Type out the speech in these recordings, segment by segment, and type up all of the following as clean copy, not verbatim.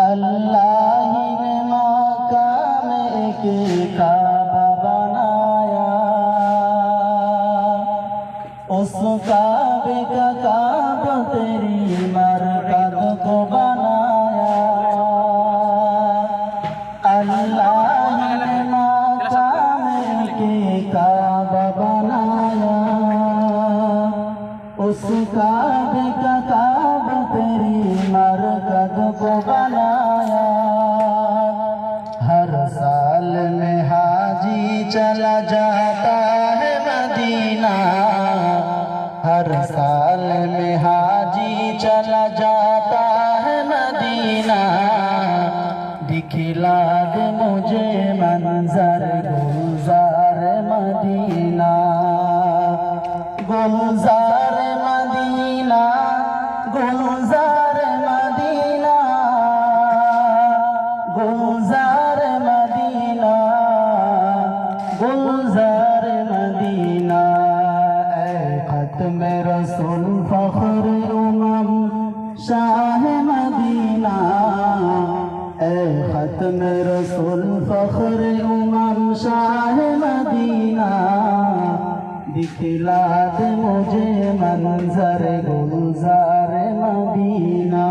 अल्लाह ने मकाम के काबा बनाया, उस काबे का काबा तेरी मरकत को बनाया। अल्लाह ने मकाम के काबा बनाया, उस काबे का काबा तेरी मरकत को बनाया। हर साल में हाजी चला जाता है मदीना, हर साल में हाजी चला जाता है मदीना। दिखला दे मुझे मंजर गुलजार मदीना, गुलजार मदीना, गुलजार मदीना, गुलजार मदीना, गुलजार मदीना। ऐ खत्म रसूल फख्र उमम शाह मदीना, ऐ खत्म रसूल फख्र उमम शाह मदीना। दिखला दे मुझे मंजर गुलजार मदीना।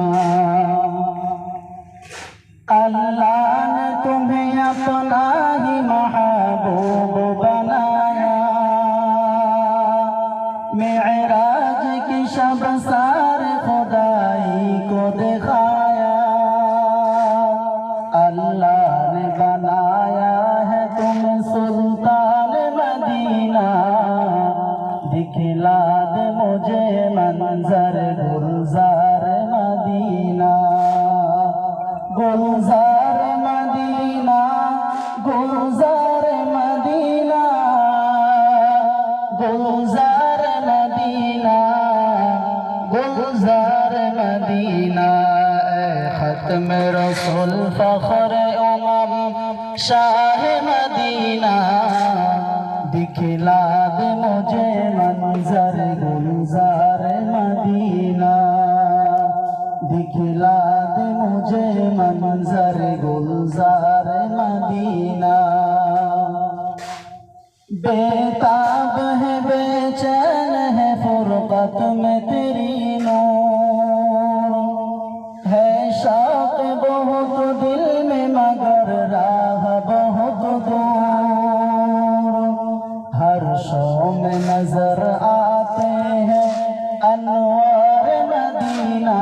अल्लाह ने तुम्हें अपना ही महबूब बनाया, मेराज की शब सारे खुदाई को दिखाया। अल्लाह ने बनाया है तुम्हें सुल्तान मदीना। दिखला दे मुझे मंजर गुलजार मदीना, गुलजार मदीना, गुलजार मदीना, गुलजार मदीना, गुलजार मदीना। ऐ खत्म रसूल फख्र उमम शाह मदीना। दिखला दे मुझे मंजर गुलजार मदीना, दिखला दे मुझे मंजर गुलजार मदीना। बेताब है बेचैन है फुरकत में तेरी नूर, है शौक बहुत दिल में मगर राह बहुत दूर। हर शौ में नजर आते हैं अनवार मदीना,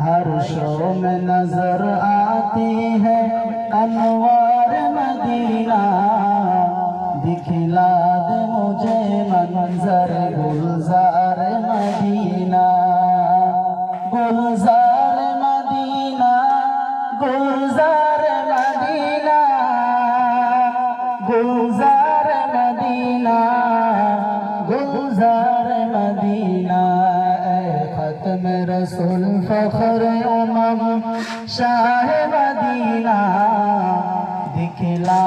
हर शौ में नजर आती है अनवार मदीना। दिखला दे मुझे मंजर गुलजार मदीना, गुलजार मदीना, गुलजार मदीना, गुलजार मदीना, गुलजार मदीना। ऐ खत्म रसूल फख्र उमम शाह मदीना। दिखला